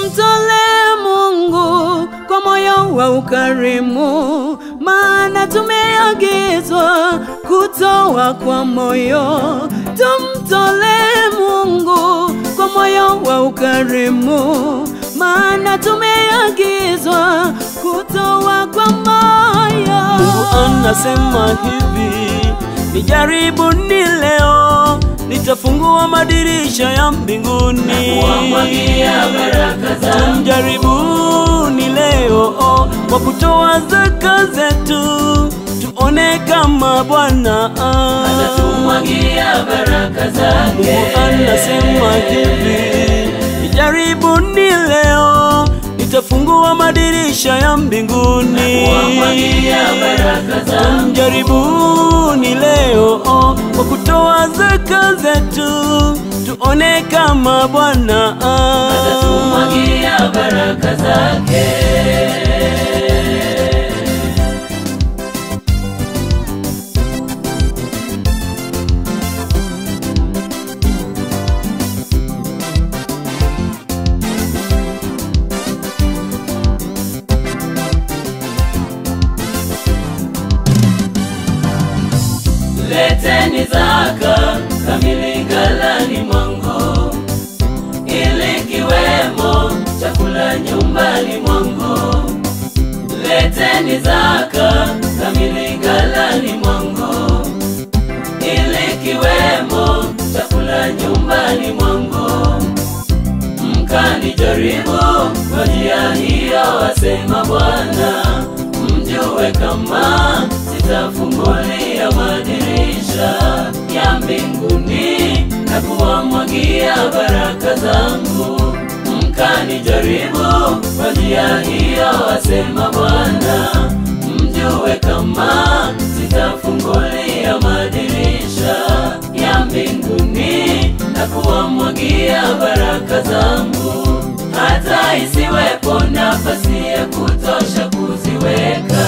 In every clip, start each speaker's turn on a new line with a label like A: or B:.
A: Tumtolee Mungu kwa moyo wa ukarimu, maana tumeagizwa kutoa kwa moyo. Tumtolee Mungu kwa moyo wa ukarimu, maana tumeagizwa kutoa kwa moyo.
B: Mungu anasema hivi, nijaribuni leo, nitafungua madirisha ya mbinguni
C: na kuwamwagia baraka zangu.
B: Tujaribuni leo kwa kutoa zaka zetu, tuone kama Bwana
C: atatumwagia baraka zake.
B: Mungu anasema hivi, nijaribuni leo, nitafungua madirisha ya mbinguni
C: na kuwamwagia baraka zangu.
B: Tujaribuni leo kwa kutoa zaka zetu, tuone kama Bwana
C: atatumwagia baraka zake. Leteni zaka kamili ghalani mwangu, ili kiwemo chakula nyumbani mwangu. Leteni zaka kamili ghalani mwangu, ili kiwemo chakula nyumbani mwangu. Mkanijaribu kwa njia hiyo, asema Bwana, mjue kama sitafungulia madirisha ya mbinguni na kuwamwagia baraka zangu. Mkanijaribu kwa njia hiyo, asema Bwana, mjue kama sitafungulia madirisha ya mbinguni na kuwamwagia baraka zangu, hata isiwepo nafasi ya kutosha kuziweka.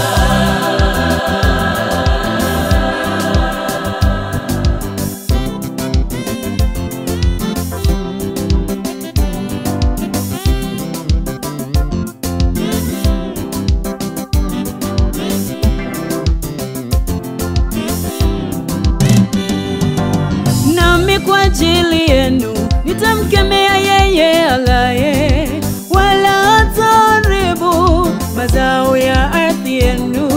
A: Kwa ajili yenu nitamkemea yeye alaye, wala hataribu mazao ya ardhi yenu.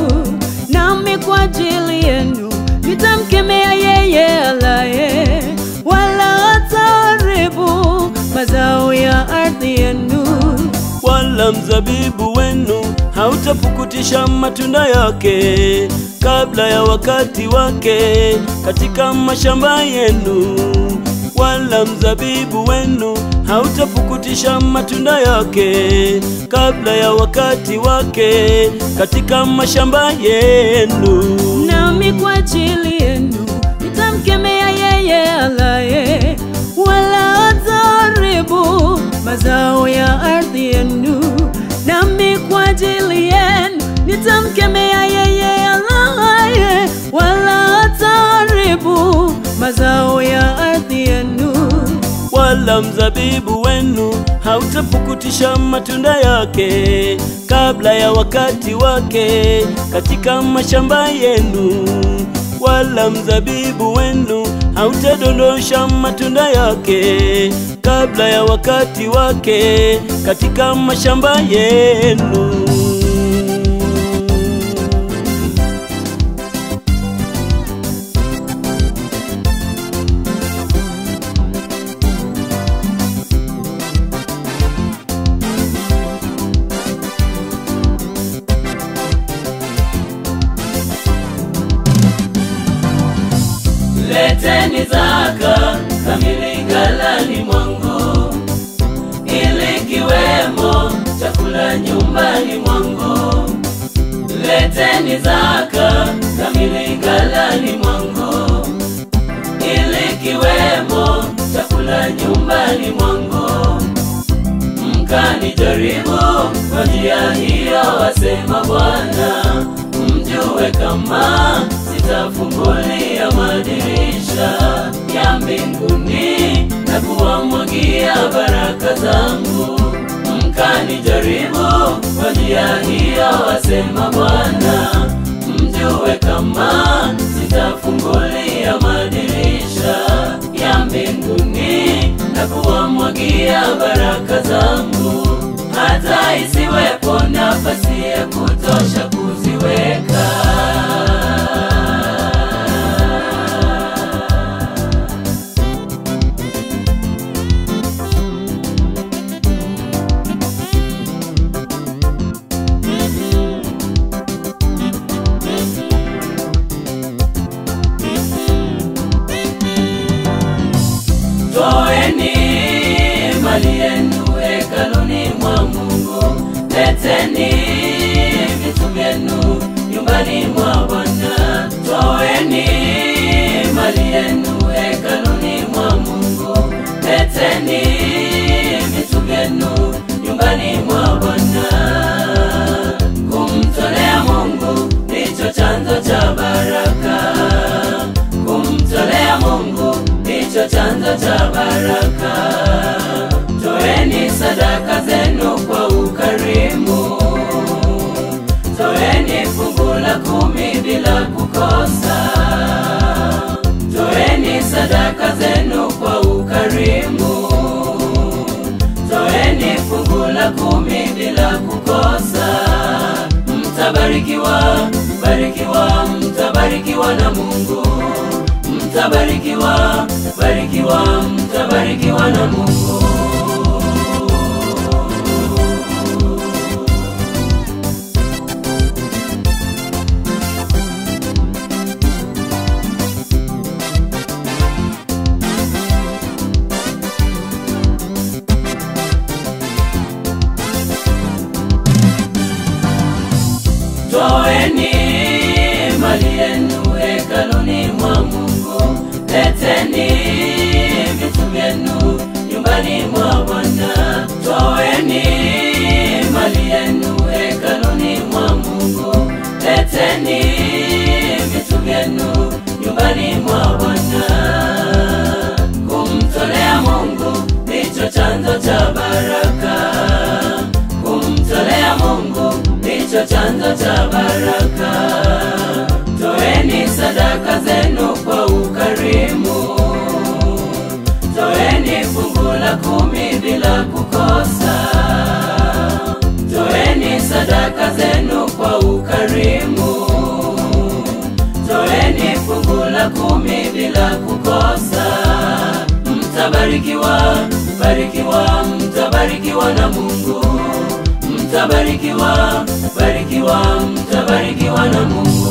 A: Nami kwa ajili yenu nitamkemea yeye alaye, wala hataribu mazao ya ardhi yenu.
B: Wala mzabibu wenu hautapukutisha matunda yake kabla ya wakati wake katika mashamba yenu. Wala mzabibu wenu hautapukutisha matunda yake kabla ya wakati wake katika mashamba yenu.
A: Nami kwa ajili yenu nitamkemea yeye alaye, wala hataribu mazao ya ardhi yenu. Nami kwa ajili yenu nitamkemea yeye alaye, wala hataribu mazao ya ardhi yenu.
B: Wala mzabibu wenu hautapukutisha matunda yake kabla ya wakati wake katika mashamba yenu. Wala mzabibu wenu hautadondosha matunda yake kabla ya wakati wake katika mashamba yenu.
C: Leteni zaka kamili ghalani mwangu, ili kiwemo chakula nyumbani mwangu. Leteni zaka kamili ghalani mwangu, ili kiwemo chakula nyumbani mwangu. Mkanijaribu kwa njia hiyo, asema Bwana, mjue kama sitafungulia madirisha ya mbinguni na kuwamwagia baraka zangu. njia hiyo asema Bwana, mjue kama sitafungulia madirisha ya mbinguni na kuwamwagia baraka zangu, hata isiwepo nafasi ya kutosha kuziweka. Toeni mali yenu hekaluni mwa Mungu, leteni vitu vyenu nyumbani mwa Bwana. Toeni mali yenu hekaluni mwa Mungu, leteni vitu vyenu nyumbani mwa Bwana. Kumtolea Mungu ndicho chanzo cha baraka, kumtolea Mungu ndicho chanzo cha baraka. Toeni sadaka zenu kwa ukarimu, toeni fungu la 10 bila kukosa. Toeni sadaka zenu kwa ukarimu, toeni fungu la 10 bila kukosa. Mtabarikiwa, barikiwa, mtabarikiwa na Mungu. Mtabarikiwa, barikiwa, mtabarikiwa na Mungu. Toeni mali yenu hekaluni mwa Mungu, leteni vitu vyenu nyumbani mwa Bwana. Toeni mali yenu hekaluni mwa Mungu, leteni vitu vyenu nyumbani mwa Bwana. Kumtolea Mungu ndicho chanzo cha baraka, kumtolea Mungu ndicho chanzo cha baraka. Toeni sadaka zenu kwa ukarimu, toeni fungu la 10 bila kukosa. Toeni sadaka zenu kwa ukarimu, toeni fungu la 10 bila kukosa. Mtabarikiwa, barikiwa, mtabarikiwa na Mungu. Mtabarikiwa, barikiwa, mtabarikiwa na Mungu.